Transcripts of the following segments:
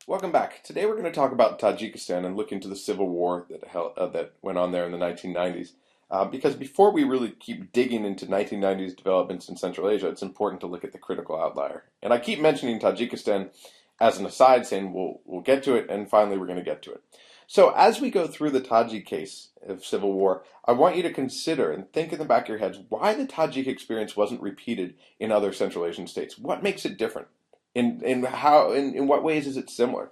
Welcome back. Today we're going to talk about Tajikistan and look into the civil war that went on there in the 1990s. Because before we really keep digging into 1990s developments in Central Asia, it's important to look at the critical outlier. And I keep mentioning Tajikistan as an aside, saying we'll get to it, and finally we're going to get to it. So as we go through the Tajik case of civil war, I want you to consider and think in the back of your heads why the Tajik experience wasn't repeated in other Central Asian states. What makes it different? In what ways is it similar?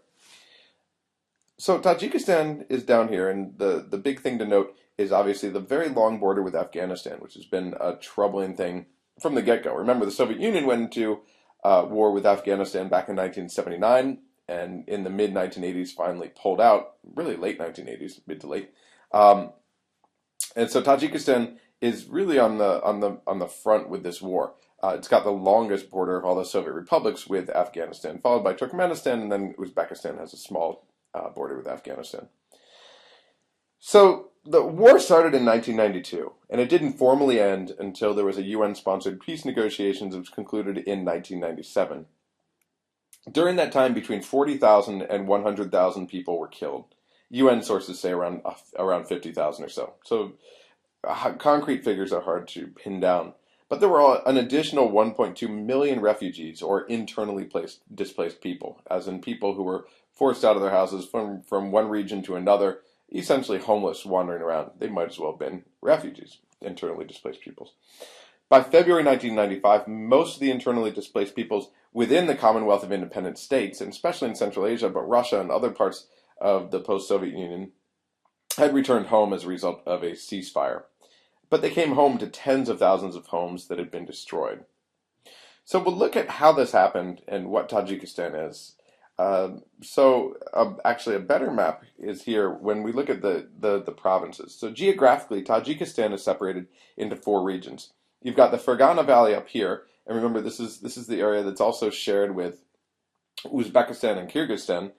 So Tajikistan is down here, and the big thing to note is obviously the very long border with Afghanistan, which has been a troubling thing from the get-go. Remember, the Soviet Union went into war with Afghanistan back in 1979, and in the mid-1980s finally pulled out, really late 1980s, mid to late. Um, and so Tajikistan is really on the front with this war. It's got the longest border of all the Soviet republics with Afghanistan, followed by Turkmenistan, and then Uzbekistan has a small border with Afghanistan. So the war started in 1992, and it didn't formally end until there was a UN-sponsored peace negotiations, which concluded in 1997. During that time, between 40,000 and 100,000 people were killed. UN sources say around 50,000 or so. So concrete figures are hard to pin down. But there were an additional 1.2 million refugees, or internally displaced people, as in people who were forced out of their houses from one region to another, essentially homeless, wandering around. They might as well have been refugees, internally displaced peoples. By February 1995, most of the internally displaced peoples within the Commonwealth of Independent States, and especially in Central Asia, but Russia and other parts of the post-Soviet Union, had returned home as a result of a ceasefire. But they came home to tens of thousands of homes that had been destroyed. So we'll look at how this happened and what Tajikistan is. Actually, a better map is here when we look at the provinces. So geographically, Tajikistan is separated into four regions. You've got the Fergana Valley up here, and remember this is the area that's also shared with Uzbekistan and Kyrgyzstan,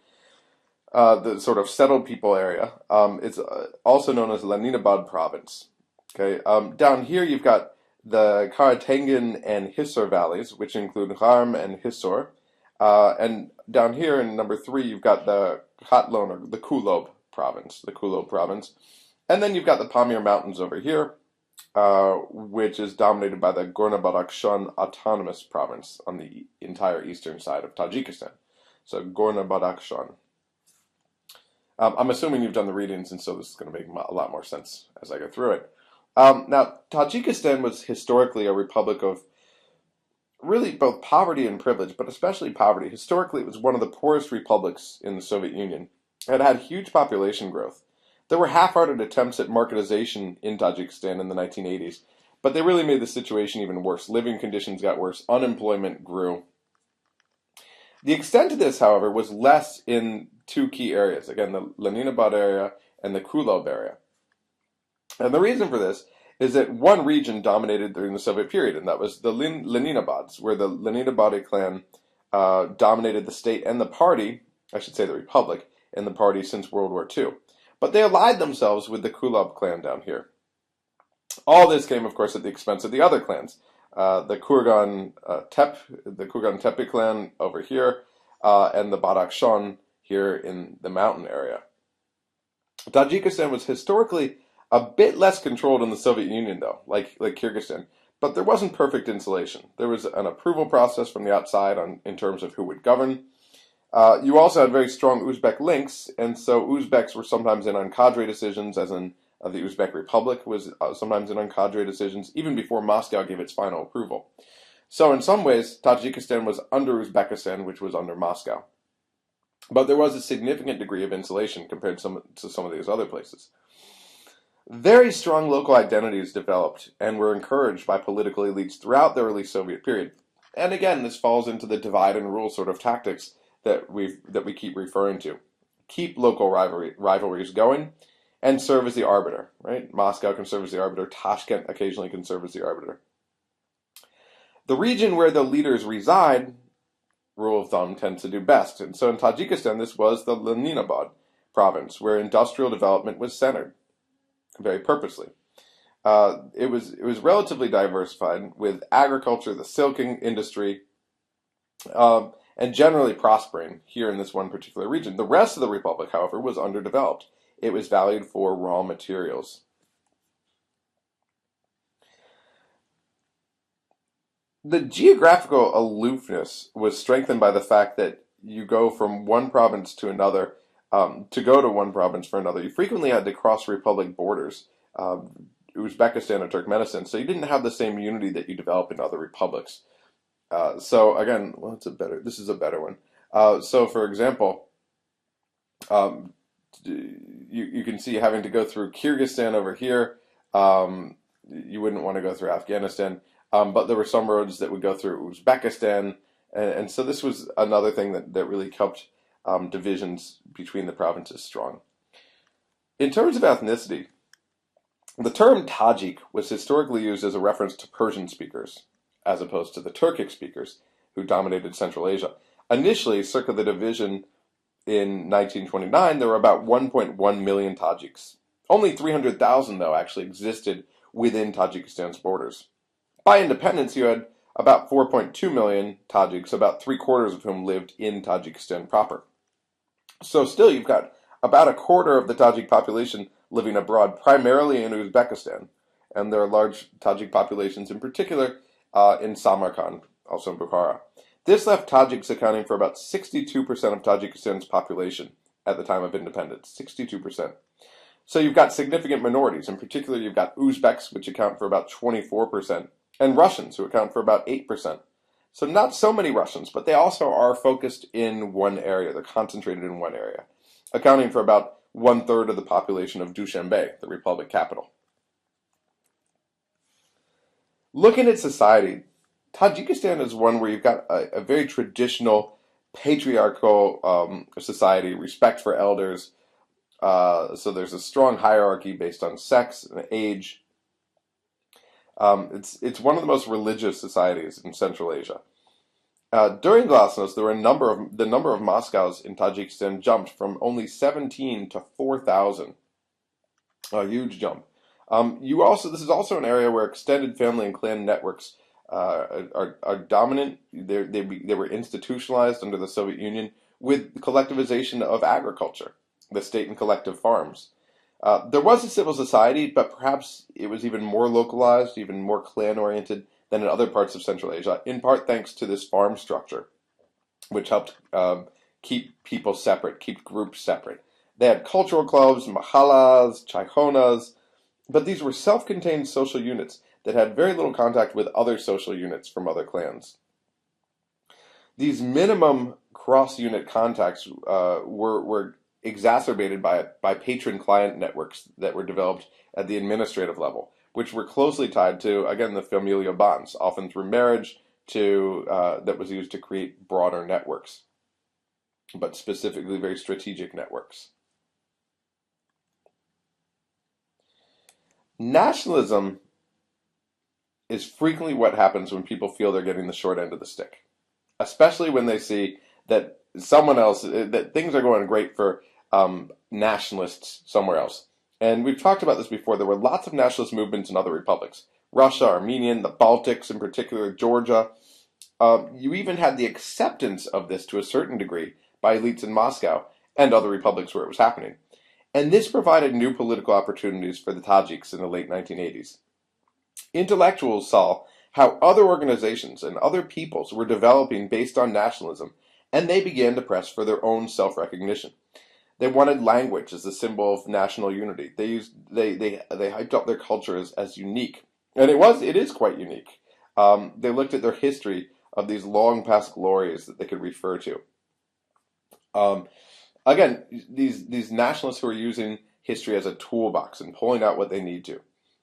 the sort of settled people area. It's also known as Leninabad province. Okay, down here you've got the Karatangan and Hisor valleys, which include Kharm and Hisor. And down here in number 3, you've got the Khatlon, or the Kulob province. And then you've got the Pamir Mountains over here, which is dominated by the Gorno-Badakhshan Autonomous Province on the entire eastern side of Tajikistan. So Gorno-Badakhshan. I'm assuming you've done the readings, and so this is going to make a lot more sense as I go through it. Now, Tajikistan was historically a republic of really both poverty and privilege, but especially poverty. Historically, it was one of the poorest republics in the Soviet Union. It had huge population growth. There were half-hearted attempts at marketization in Tajikistan in the 1980s, but they really made the situation even worse. Living conditions got worse. Unemployment grew. The extent of this, however, was less in two key areas. Again, the Leninabad area and the Kulob area. And the reason for this is that one region dominated during the Soviet period, and that was the Leninabads, where the Leninabadi clan dominated the state and the party, I should say the republic, and the party since World War II. But they allied themselves with the Kulab clan down here. All this came, of course, at the expense of the other clans. The Kurgan Tepe clan over here, and the Badakhshan here in the mountain area. Tajikistan was historically a bit less controlled in the Soviet Union, though, like Kyrgyzstan. But there wasn't perfect insulation. There was an approval process from the outside in terms of who would govern. You also had very strong Uzbek links, and so Uzbeks were sometimes in on cadre decisions, as in the Uzbek Republic was sometimes in on cadre decisions, even before Moscow gave its final approval. So in some ways, Tajikistan was under Uzbekistan, which was under Moscow. But there was a significant degree of insulation compared to some of these other places. Very strong local identities developed and were encouraged by political elites throughout the early Soviet period. And again, this falls into the divide and rule sort of tactics that we keep referring to. Keep local rivalries going and serve as the arbiter, right? Moscow can serve as the arbiter. Tashkent occasionally can serve as the arbiter. The region where the leaders reside, rule of thumb, tends to do best. And so in Tajikistan, this was the Leninabad province, where industrial development was centered, very purposely. It was relatively diversified with agriculture, the silking industry, and generally prospering here in this one particular region. The rest of the republic, however, was underdeveloped. It was valued for raw materials. The geographical aloofness was strengthened by the fact that you go from one province to another. To go to one province for another, you frequently had to cross republic borders, Uzbekistan and Turkmenistan, so you didn't have the same unity that you develop in other republics. So again, well, this is a better one. So for example, um, you can see having to go through Kyrgyzstan over here. You wouldn't want to go through Afghanistan, but there were some roads that would go through Uzbekistan, and so this was another thing that really kept divisions between the provinces strong. In terms of ethnicity, the term Tajik was historically used as a reference to Persian speakers, as opposed to the Turkic speakers who dominated Central Asia. Initially, circa the division in 1929, there were about 1.1 million Tajiks. Only 300,000, though, actually existed within Tajikistan's borders. By independence, you had about 4.2 million Tajiks, about three-quarters of whom lived in Tajikistan proper. So still, you've got about a quarter of the Tajik population living abroad, primarily in Uzbekistan, and there are large Tajik populations, in particular in Samarkand, also in Bukhara. This left Tajiks accounting for about 62% of Tajikistan's population at the time of independence. 62%. So you've got significant minorities. In particular, you've got Uzbeks, which account for about 24%, and Russians, who account for about 8%. So not so many Russians, but they also are focused in one area. They're concentrated in one area, accounting for about 1/3 of the population of Dushanbe, the republic capital. Looking at society, Tajikistan is one where you've got a very traditional patriarchal society, respect for elders. So there's a strong hierarchy based on sex and age. It's one of the most religious societies in Central Asia. During Glasnost, there were the number of Moscows in Tajikistan jumped from only 17 to 4,000. A huge jump. This is also an area where extended family and clan networks are dominant. They were institutionalized under the Soviet Union with the collectivization of agriculture, the state and collective farms. There was a civil society, but perhaps it was even more localized, even more clan-oriented than in other parts of Central Asia, in part thanks to this farm structure, which helped keep people separate, keep groups separate. They had cultural clubs, mahallas, chaihonas, but these were self-contained social units that had very little contact with other social units from other clans. These minimum cross-unit contacts were exacerbated by patron-client networks that were developed at the administrative level, which were closely tied to, again, the familial bonds, often through marriage, that was used to create broader networks, but specifically very strategic networks. Nationalism is frequently what happens when people feel they're getting the short end of the stick, especially when they see that that things are going great for nationalists somewhere else. And we've talked about this before. There were lots of nationalist movements in other republics. Russia, Armenia, the Baltics, in particular, Georgia. You even had the acceptance of this to a certain degree by elites in Moscow and other republics where it was happening. And this provided new political opportunities for the Tajiks in the late 1980s. Intellectuals saw how other organizations and other peoples were developing based on nationalism, and they began to press for their own self-recognition. They wanted language as a symbol of national unity. They hyped up their culture as unique, and it is quite unique. They looked at their history of these long past glories that they could refer to. Again, these nationalists who are using history as a toolbox and pulling out what they need to.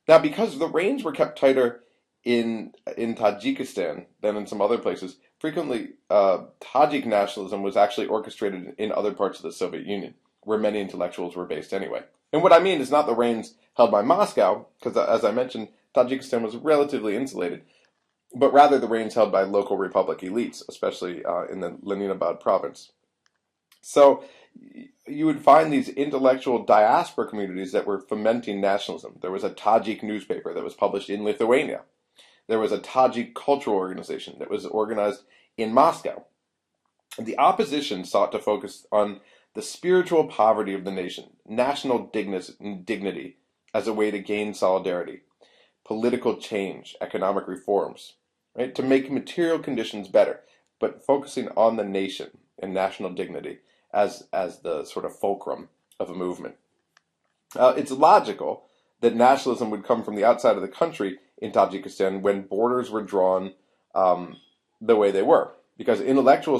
Now, because the reins were kept tighter in Tajikistan than in some other places, frequently Tajik nationalism was actually orchestrated in other parts of the Soviet Union, where many intellectuals were based anyway. And what I mean is not the reins held by Moscow, because as I mentioned, Tajikistan was relatively insulated, but rather the reins held by local republic elites, especially in the Leninabad province. So you would find these intellectual diaspora communities that were fomenting nationalism. There was a Tajik newspaper that was published in Lithuania. There was a Tajik cultural organization that was organized in Moscow. The opposition sought to focus on the spiritual poverty of the nation, national dignity as a way to gain solidarity, political change, economic reforms, right? To make material conditions better, but focusing on the nation and national dignity as the sort of fulcrum of a movement. It's logical that nationalism would come from the outside of the country in Tajikistan when borders were drawn the way they were, because those intellectual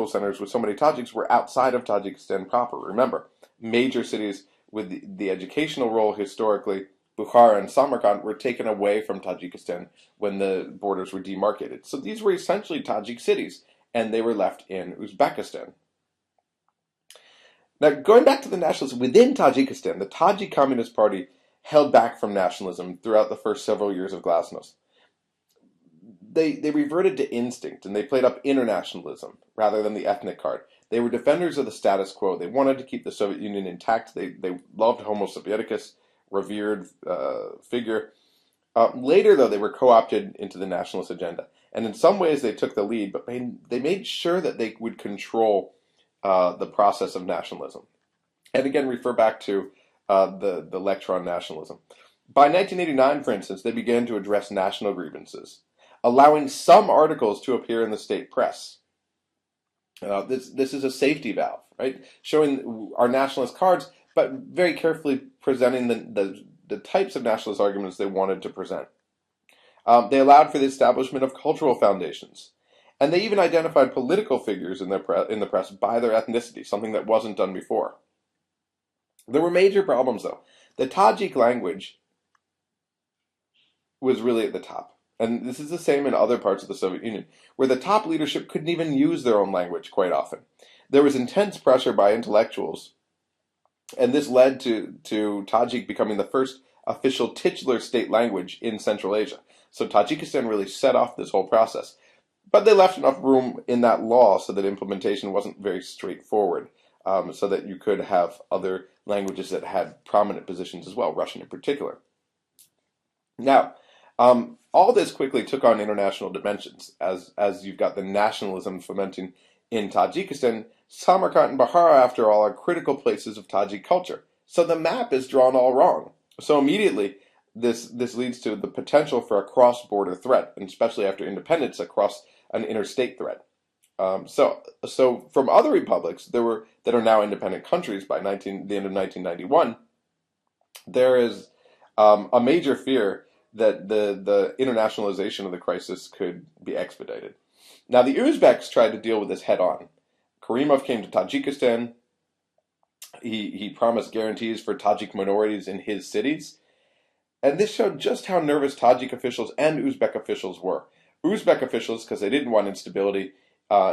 centers with so many Tajiks were outside of Tajikistan proper. Remember, major cities with the educational role historically, Bukhara and Samarkand, were taken away from Tajikistan when the borders were demarcated. So these were essentially Tajik cities, and they were left in Uzbekistan. Now, going back to the nationalists within Tajikistan, the Tajik Communist Party held back from nationalism throughout the first several years of glasnost. They reverted to instinct, and they played up internationalism rather than the ethnic card. They were defenders of the status quo. They wanted to keep the Soviet Union intact. They loved Homo Sovieticus, revered figure. Later, though, they were co-opted into the nationalist agenda. And in some ways, they took the lead, but they made sure that they would control the process of nationalism. And again, refer back to the lecture on nationalism. By 1989, for instance, they began to address national grievances, allowing some articles to appear in the state press. This is a safety valve, right? Showing our nationalist cards, but very carefully presenting the types of nationalist arguments they wanted to present. They allowed for the establishment of cultural foundations. And they even identified political figures in the press by their ethnicity, something that wasn't done before. There were major problems, though. The Tajik language was really at the top. And this is the same in other parts of the Soviet Union, where the top leadership couldn't even use their own language quite often. There was intense pressure by intellectuals, and this led to Tajik becoming the first official titular state language in Central Asia. So Tajikistan really set off this whole process. But they left enough room in that law so that implementation wasn't very straightforward, so that you could have other languages that had prominent positions as well, Russian in particular. Now, all this quickly took on international dimensions, as you've got the nationalism fomenting in Tajikistan. Samarkand and Bukhara, after all, are critical places of Tajik culture. So the map is drawn all wrong. So immediately, this leads to the potential for a cross-border threat, and especially after independence, across an interstate threat. So from other republics that are now independent countries by the end of 1991, there is a major fear that the internationalization of the crisis could be expedited. Now, the Uzbeks tried to deal with this head-on. Karimov came to Tajikistan. He promised guarantees for Tajik minorities in his cities. And this showed just how nervous Tajik officials and Uzbek officials were. Uzbek officials, because they didn't want instability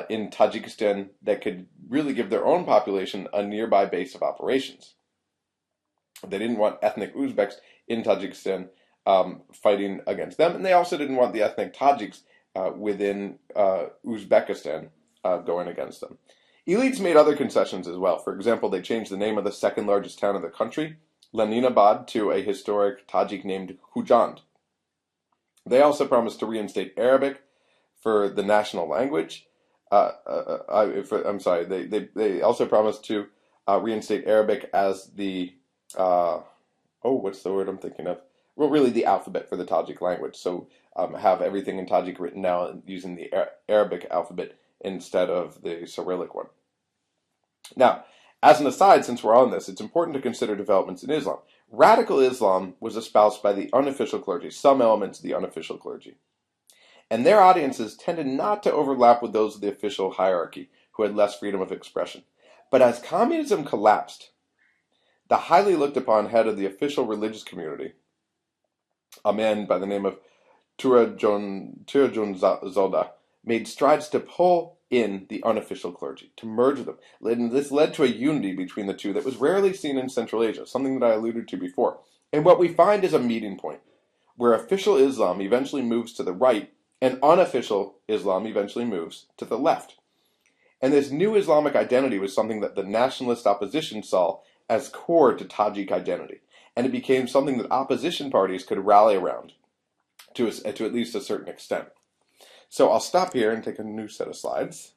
in Tajikistan that could really give their own population a nearby base of operations. They didn't want ethnic Uzbeks in Tajikistan fighting against them, and they also didn't want the ethnic Tajiks within Uzbekistan going against them. Elites made other concessions as well. For example, they changed the name of the second largest town in the country, Leninabad, to a historic Tajik named Khujand. They also promised to reinstate Arabic for the national language. They also promised to reinstate Arabic as the what's the word I'm thinking of? Well, really the alphabet for the Tajik language. So have everything in Tajik written now using the Arabic alphabet instead of the Cyrillic one. Now, as an aside, since we're on this, it's important to consider developments in Islam. Radical Islam was espoused by the unofficial clergy, some elements of the unofficial clergy. And their audiences tended not to overlap with those of the official hierarchy, who had less freedom of expression. But as communism collapsed, the highly looked upon head of the official religious community, a man by the name of Turajun Zoda, made strides to pull in the unofficial clergy, to merge them. And this led to a unity between the two that was rarely seen in Central Asia, something that I alluded to before. And what we find is a meeting point, where official Islam eventually moves to the right, and unofficial Islam eventually moves to the left. And this new Islamic identity was something that the nationalist opposition saw as core to Tajik identity. And it became something that opposition parties could rally around to at least a certain extent. So I'll stop here and take a new set of slides.